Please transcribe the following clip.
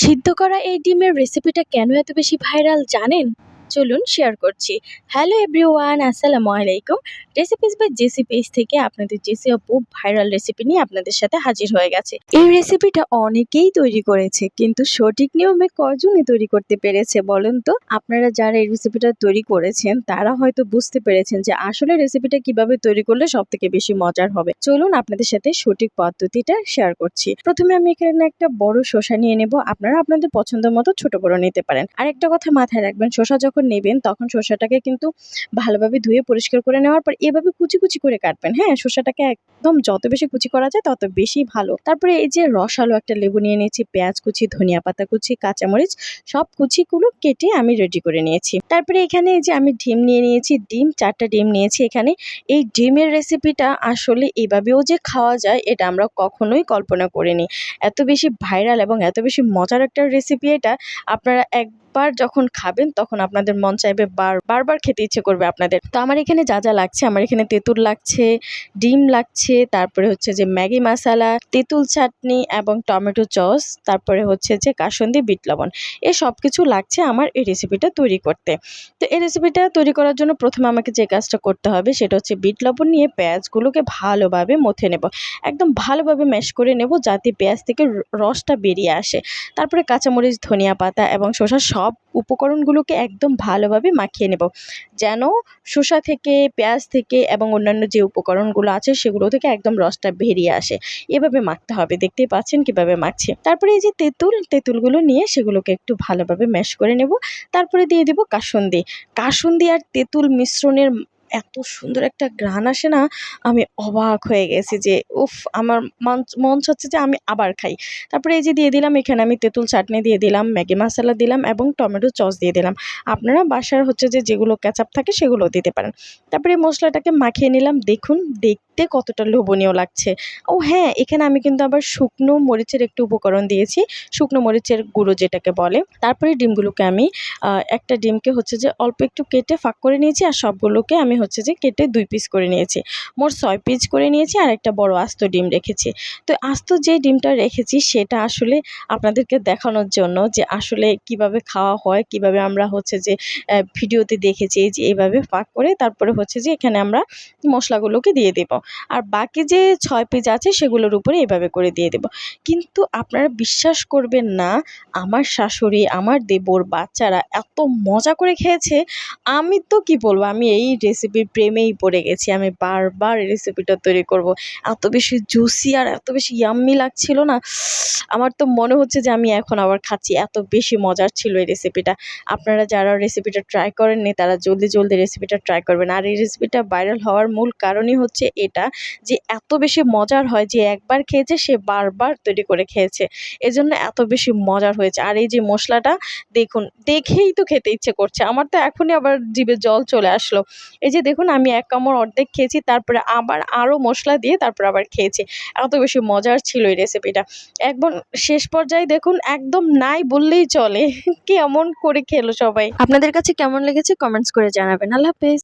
সিদ্ধ করা এই ডিমের রেসিপিটা কেন এত বেশি ভাইরাল জানেন? চলুন শেয়ার করছি। হ্যালো এভরিওয়ান, আসসালামু আলাইকুম। রেসিপিস বাই জেসি পেজ থেকে আপনাদের জেসি আপু ভাইরাল রেসিপি নিয়ে আপনাদের সাথে হাজির হয়ে গেছে। এই রেসিপিটা অনেকেই তৈরি করেছে, কিন্তু সঠিক নিয়মে কজনই তৈরি করতে পেরেছে বলুন তো? আপনারা যারা এই রেসিপিটা তৈরি করেছেন তারা হয়তো বুঝতে পেরেছেন যে আসলে রেসিপিটা কিভাবে তৈরি করলে সব থেকে বেশি মজার হবে। চলুন আপনাদের সাথে সঠিক পদ্ধতিটা শেয়ার করছি। প্রথমে আমি এখানে একটা বড় শসা নিয়ে নেব। আপনারা আপনাদের পছন্দ মতো ছোট বড় নিতে পারেন। আর একটা কথা মাথায় রাখবেন, শসা যখন নেবেন তখন শসাটাকে কিন্তু ভালোভাবে ধুয়ে পরিষ্কার করে নেওয়ার পর এভাবে কুচি কুচি করে কাটবেন। হ্যাঁ, শসাটাকে একদম যত বেশি কুচি করা যায় তত বেশি ভালো। তারপরে এই যে রসালো একটা লেবু নিয়ে নিয়েছি, পেঁয়াজ কুচি, ধনিয়া পাতা কুচি, কাঁচামরিচ সব কুচিগুলো কেটে আমি রেডি করে নিয়েছি। তারপরে এখানে এই যে আমি ডিম নিয়ে নিয়েছি, ডিম 4টা ডিম নিয়েছি এখানে। এই ডিমের রেসিপিটা আসলে এভাবেও যে খাওয়া যায় এটা আমরা কখনোই কল্পনা করিনি। এত বেশি ভাইরাল এবং এত বেশি মজার একটা রেসিপি এটা। আপনারা একবার যখন খাবেন তখন আপনাদের মন চাইবে বারবার খেতে ইচ্ছে করবে আপনাদের। তো আমার এখানে যা যা লাগছে, আমার এখানে তেঁতুল লাগছে, ডিম লাগছে, তারপরে হচ্ছে যে ম্যাগি মশলা, তেঁতুল চাটনি এবং টমেটো সস, তারপরে হচ্ছে যে কাসুন্দি, বিট লবণ। এ সব কিছু লাগছে আমার এই রেসিপিটা তৈরি করতে। তো এই রেসিপিটা তৈরি করার জন্য প্রথমে আমাকে যে কাজটা করতে হবে সেটা হচ্ছে বিট লবণ নিয়ে পেঁয়াজগুলোকে ভালোভাবে মথে নেব। একদম ভালোভাবে ম্যাশ করে নেব যাতে পেঁয়াজ থেকে রসটা বেরিয়ে আসে। তারপরে কাঁচামরিচ, ধনিয়া পাতা এবং শসা সব উপকরণগুলোকে একদম ভালোভাবে মাখিয়ে নেব, যেন শসা থেকে, পেঁয়াজ থেকে এবং অন্যান্য যে উপকরণগুলো আছে সেগুলো থেকে একদম রসটা বেরিয়ে আসে। এভাবে মাখতে হবে, দেখতেই পাচ্ছেন কিভাবে মাখছি। তারপরে এই যে তেঁতুলগুলো নিয়ে সেগুলোকে একটু ভালোভাবে ম্যাশ করে নেব। তারপরে দিয়ে দেব কাসুন্দি আর তেঁতুল মিশ্রণের এত সুন্দর একটা ঘ্রাণ আসে না, আমি অবাক হয়ে গেছি যে উফ, আমার মন চাচ্ছে যে আমি আবার খাই। তারপরে এই যে দিয়ে দিলাম এখানে আমি তেঁতুল চাটনি দিয়ে দিলাম, ম্যাগি মশলা দিলাম এবং টমেটো সস দিয়ে দিলাম। আপনারা বাসার হচ্ছে যে যেগুলো কেচাপ থাকে সেগুলো দিতে পারেন। তারপরে এই মশলাটাকে মাখিয়ে নিলাম। দেখুন দেখতে কতটা লোভনীয় লাগছে। ও হ্যাঁ, এখানে আমি কিন্তু আবার শুকনো মরিচের একটু উপকরণ দিয়েছি, শুকনো মরিচের গুঁড়ো যেটাকে বলে। তারপরে ডিমগুলোকে আমি একটা ডিমকে হচ্ছে যে অল্প একটু কেটে ফাঁক করে নিয়েছি, আর সবগুলোকে আমি হচ্ছে যে কেটে 2 পিস করে নিয়েছি। মোট 6 পিস করে নিয়েছি, আর একটা বড় আস্ত ডিম রেখেছি। তো আস্ত যে ডিমটা রেখেছি সেটা আসলে আপনাদেরকে দেখানোর জন্য যে আসলে কিভাবে খাওয়া হয়, কিভাবে আমরা হচ্ছে যে ভিডিওতে দেখেছি যে এভাবে ফাঁক করে তারপরে হচ্ছে যে এখানে আমরা মশলাগুলোকে দিয়ে দেব। আর বাকি যে 6 পিস আছে সেগুলোর উপরে এভাবে করে দিয়ে দেব। কিন্তু আপনারা বিশ্বাস করবেন না, আমার শাশুড়ি, আমার দেবর, বাচ্চারা এত মজা করে খেয়েছে, আমি তো কি বলবো, আমি এই রেসিপির প্রেমেই পড়ে গেছি। আমি বারবার এই রেসিপিটা তৈরি করব। এত বেশি জুসি আর এত বেশি ইয়াম্মি লাগছিল না, আমার তো মনে হচ্ছে যে আমি এখন আবার খাচ্ছি, এত বেশি মজার ছিল এই রেসিপিটা। আপনারা যারা রেসিপিটা ট্রাই করেননি তারা জলদি জলদি রেসিপিটা ট্রাই করবেন। আর এই রেসিপিটা ভাইরাল হওয়ার মূল কারণই হচ্ছে এটা, যে এত বেশি মজার হয় যে একবার খেয়েছে সে বারবার তৈরি করে খেয়েছে, এজন্য এত বেশি মজার হয়েছে। আর এই যে মশলাটা দেখুন, দেখেই তো খেতে ইচ্ছে করছে, আমার তো এখনই আবার জিভে জল চলে আসলো। এই যে দেখুন, আমি 1 কামড় অর্ধেক খেয়েছি, তারপরে আবার আরও মশলা দিয়ে তারপর আবার খেয়েছি। এত বেশি মজার ছিল এই রেসিপিটা। একদম শেষ পর্যায়ে দেখুন একদম নাই বললেই চলে। কেমন করে খেলো সবাই। আপনাদের কাছে কেমন লেগেছে কমেন্টস করে জানাবেন। আল্লাহ হাফেজ।